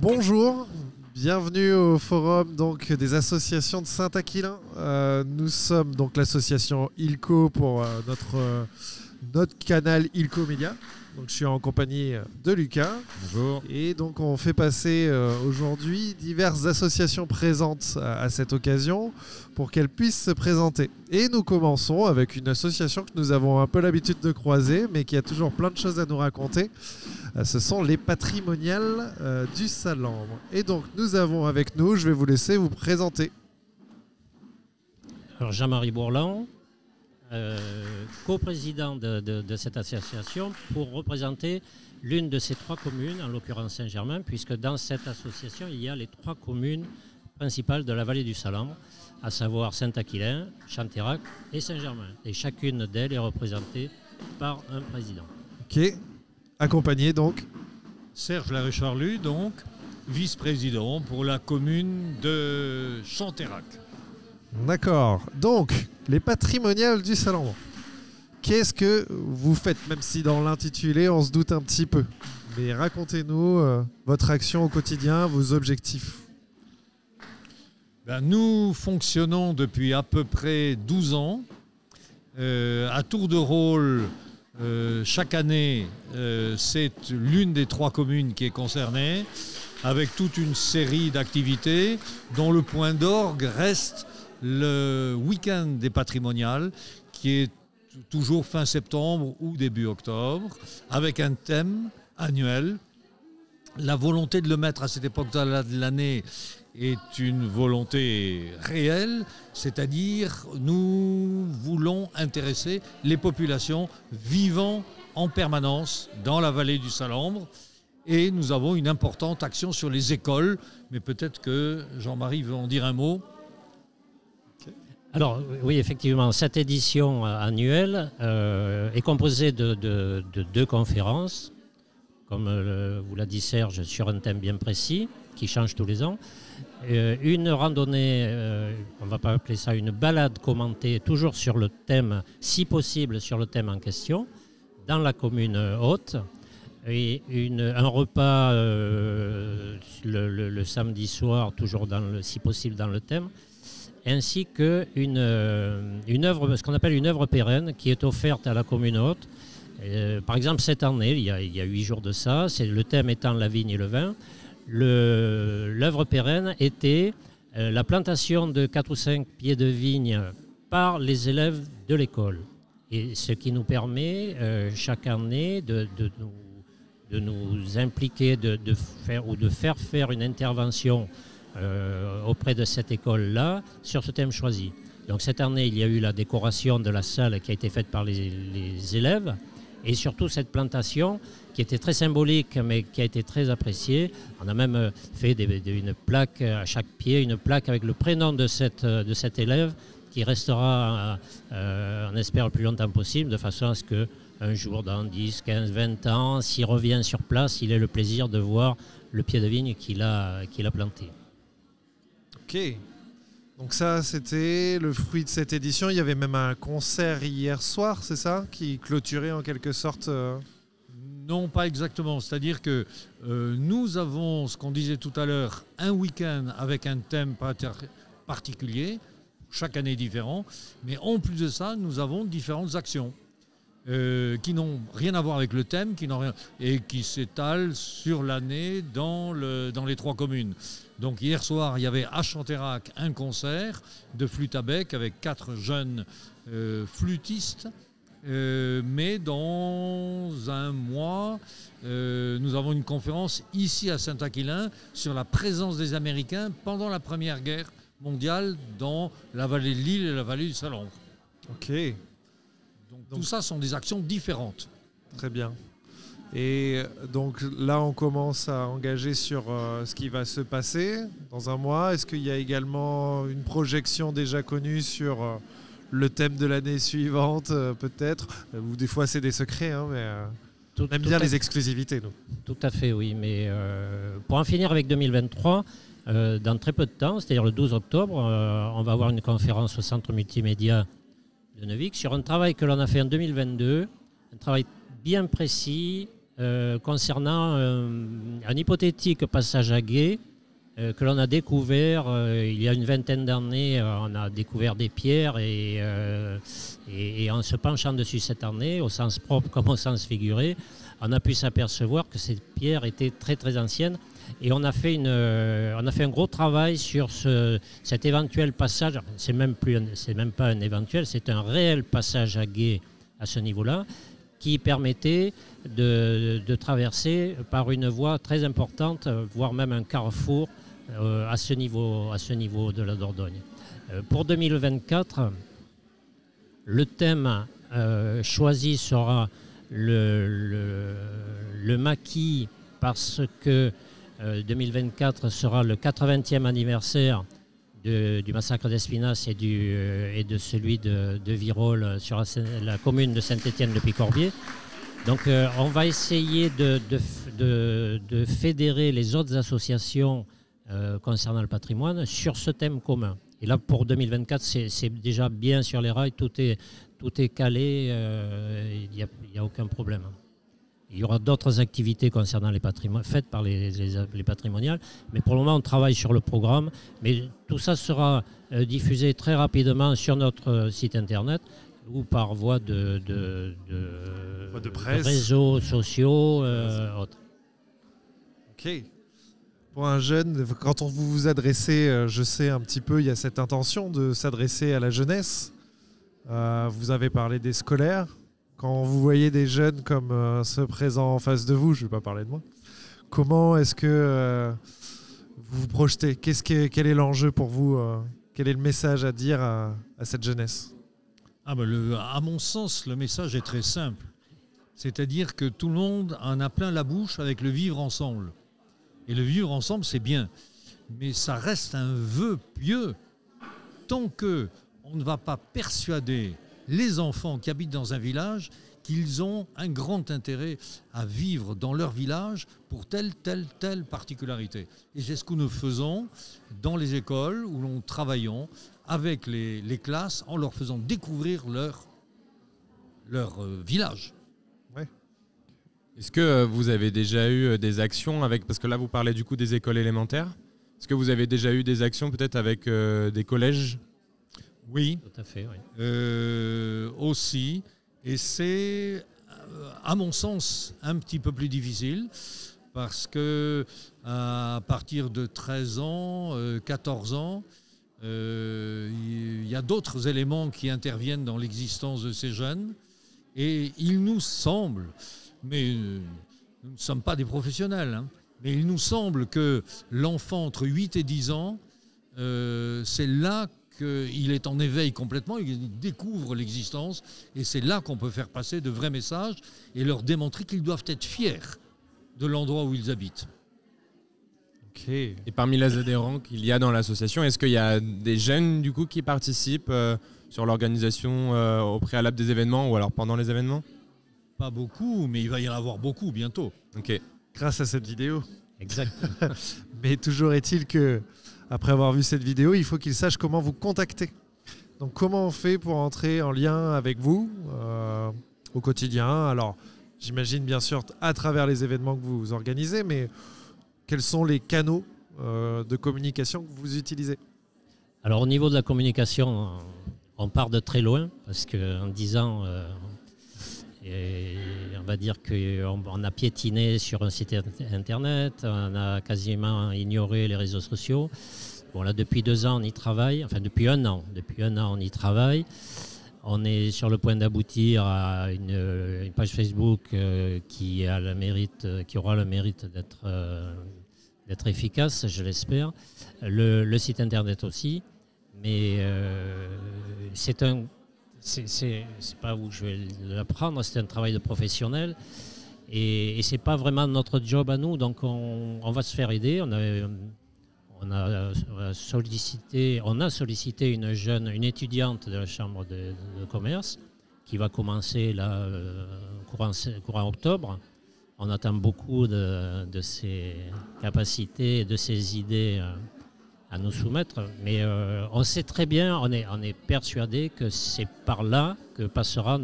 Bonjour, bienvenue au forum donc, des associations de Saint-Aquilin. Nous sommes donc l'association ILCO pour notre canal ILCO Média. Donc, je suis en compagnie de Lucas. Bonjour. Et donc on fait passer aujourd'hui diverses associations présentes à cette occasion pour qu'elles puissent se présenter. Et nous commençons avec une association que nous avons un peu l'habitude de croiser, mais qui a toujours plein de choses à nous raconter. Ce sont les patrimoniales du Salambre. Et donc nous avons avec nous, je vais vous laisser vous présenter. Alors Jean-Marie Bourlan, coprésident de cette association pour représenter l'une de ces trois communes, en l'occurrence Saint-Germain, puisque dans cette association, il y a les trois communes principales de la vallée du Salambre, à savoir Saint-Aquilin, Chanterac et Saint-Germain. Et chacune d'elles est représentée par un président. Ok, accompagné donc Serge Larécharlu, donc vice-président pour la commune de Chanterac. D'accord. Donc, les patrimoniales du Salambre. Qu'est-ce que vous faites, même si dans l'intitulé, on se doute un petit peu. Mais racontez-nous votre action au quotidien, vos objectifs. Nous fonctionnons depuis à peu près 12 ans. À tour de rôle, chaque année, c'est l'une des trois communes qui est concernée, avec toute une série d'activités dont le point d'orgue reste le week-end des patrimoniales, qui est toujours fin septembre ou début octobre, avec un thème annuel. La volonté de le mettre à cette époque de l'année est une volonté réelle, c'est-à-dire nous voulons intéresser les populations vivant en permanence dans la vallée du Salambre. Et nous avons une importante action sur les écoles, mais peut-être que Jean-Marie veut en dire un mot. Alors oui, effectivement, cette édition annuelle est composée de deux conférences, comme vous l'a dit Serge, sur un thème bien précis, qui change tous les ans. Une randonnée, on ne va pas appeler ça une balade commentée, toujours sur le thème, si possible sur le thème en question, dans la commune haute. Et un repas le samedi soir, toujours si possible dans le thème, ainsi qu'une œuvre, ce qu'on appelle une œuvre pérenne, qui est offerte à la commune haute. Par exemple, cette année, il y a 8 jours de ça, le thème étant la vigne et le vin. L'œuvre pérenne était la plantation de 4 ou 5 pieds de vigne par les élèves de l'école. Et ce qui nous permet chaque année de nous impliquer, de faire faire une intervention auprès de cette école-là sur ce thème choisi. Donc cette année, il y a eu la décoration de la salle qui a été faite par les élèves, et surtout cette plantation qui était très symbolique mais qui a été très appréciée. On a même fait une plaque à chaque pied, une plaque avec le prénom de cet élève qui restera, on espère, le plus longtemps possible, de façon à ce qu'un jour, dans 10, 15, 20 ans, s'il revient sur place, il ait le plaisir de voir le pied de vigne qu'il a planté. Ok. Donc ça, c'était le fruit de cette édition. Il y avait même un concert hier soir, c'est ça, qui clôturait en quelque sorte Non, pas exactement. C'est-à-dire que nous avons, ce qu'on disait tout à l'heure, un week-end avec un thème particulier, chaque année différent. Mais en plus de ça, nous avons différentes actions qui n'ont rien à voir avec le thème, et qui s'étalent sur l'année dans les trois communes. Donc hier soir, il y avait à Chanterac un concert de flûte à bec avec 4 jeunes flûtistes. Mais dans un mois, nous avons une conférence ici à Saint-Aquilin sur la présence des Américains pendant la Première Guerre mondiale dans la vallée de l'Isle et la vallée du Salambre. Ok. Donc tout ça sont des actions différentes. Très bien. Et donc là, on commence à engager sur ce qui va se passer dans un mois. Est-ce qu'il y a également une projection déjà connue sur le thème de l'année suivante, peut-être? Ou des fois, c'est des secrets, hein, mais on aime bien les exclusivités, nous. Tout à fait, oui. Mais pour en finir avec 2023, dans très peu de temps, c'est-à-dire le 12 octobre, on va avoir une conférence au Centre Multimédia de Neuvic sur un travail que l'on a fait en 2022, un travail bien précis, concernant un hypothétique passage à gué que l'on a découvert il y a une vingtaine d'années. On a découvert des pierres et en se penchant dessus cette année, au sens propre comme au sens figuré, on a pu s'apercevoir que ces pierres étaient très très anciennes. Et on a fait un gros travail sur cet éventuel passage. C'est même pas un éventuel, c'est un réel passage à gué à ce niveau-là, qui permettait de traverser par une voie très importante, voire même un carrefour à ce niveau de la Dordogne. Pour 2024, le thème choisi sera le maquis, parce que 2024 sera le 80e anniversaire du massacre d'Espinasse et de celui de Virolles sur la commune de Saint-Étienne-de-Picorbier. Donc on va essayer de fédérer les autres associations concernant le patrimoine sur ce thème commun. Et là, pour 2024, c'est déjà bien sur les rails, tout est calé, il n'y a aucun problème. Il y aura d'autres activités concernant les patrimoniales, faites par les patrimoniales, mais pour le moment, on travaille sur le programme. Mais tout ça sera diffusé très rapidement sur notre site internet ou par voie de presse, de réseaux sociaux, autres. Ok. Pour un jeune, quand on vous adressez, je sais un petit peu, il y a cette intention de s'adresser à la jeunesse. Vous avez parlé des scolaires. Quand vous voyez des jeunes comme ceux présents en face de vous, je ne vais pas parler de moi, comment est-ce que vous vous projetez ? Quel est l'enjeu pour vous ? Quel est le message à dire à cette jeunesse ? À mon sens, le message est très simple. C'est-à-dire que tout le monde en a plein la bouche avec le vivre ensemble. Et le vivre ensemble, c'est bien. Mais ça reste un vœu pieux tant qu'on ne va pas persuader les enfants qui habitent dans un village qu'ils ont un grand intérêt à vivre dans leur village pour telle particularité. Et c'est ce que nous faisons dans les écoles où nous travaillons avec les classes en leur faisant découvrir leur village. Ouais. Est-ce que vous avez déjà eu des actions avec, parce que là vous parlez du coup des écoles élémentaires, est-ce que vous avez déjà eu des actions peut-être avec des collèges ? Oui, Tout à fait, oui. aussi. Et c'est, à mon sens, un petit peu plus difficile parce que à partir de 13 ans, 14 ans, il y a d'autres éléments qui interviennent dans l'existence de ces jeunes. Et il nous semble, mais nous ne sommes pas des professionnels, hein, mais il nous semble que l'enfant entre 8 et 10 ans, c'est là qu'il est en éveil complètement, il découvre l'existence et c'est là qu'on peut faire passer de vrais messages et leur démontrer qu'ils doivent être fiers de l'endroit où ils habitent. Ok. Et parmi les adhérents qu'il y a dans l'association, est-ce qu'il y a des jeunes du coup qui participent sur l'organisation au préalable des événements ou alors pendant les événements ? Pas beaucoup, mais il va y en avoir beaucoup bientôt. Ok. Grâce à cette vidéo. Exactement. Mais toujours est-il que après avoir vu cette vidéo, il faut qu'ils sachent comment vous contacter. Donc comment on fait pour entrer en lien avec vous au quotidien ? Alors j'imagine bien sûr à travers les événements que vous organisez, mais quels sont les canaux de communication que vous utilisez ? Alors au niveau de la communication, on part de très loin, parce qu'en 10 ans, on va dire qu'on a piétiné sur un site internet, on a quasiment ignoré les réseaux sociaux. Bon là depuis 2 ans on y travaille, enfin depuis un an on y travaille. On est sur le point d'aboutir à une page Facebook qui aura le mérite d'être efficace, je l'espère. Le site internet aussi, mais c'est pas où je vais l'apprendre, c'est un travail de professionnel et c'est pas vraiment notre job à nous, donc on va se faire aider. On a sollicité une étudiante de la chambre de commerce qui va commencer là courant octobre. On attend beaucoup de ses capacités et de ses idées à nous soumettre, mais on sait très bien, on est persuadé que c'est par là que passera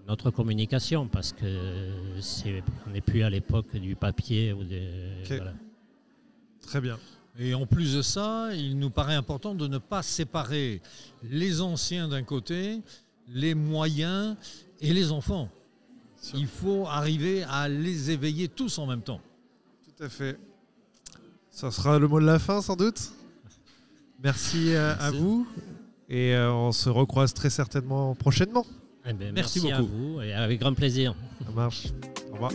notre communication, parce que on n'est plus à l'époque du papier ou Ok. voilà. Très bien. Et en plus de ça, il nous paraît important de ne pas séparer les anciens d'un côté, les moyens et les enfants. Sûr. Il faut arriver à les éveiller tous en même temps. Tout à fait. Ça sera le mot de la fin, sans doute. Merci à vous. Et on se recroise très certainement prochainement. Eh ben, Merci merci à beaucoup. vous et avec grand plaisir. Ça marche. Au revoir.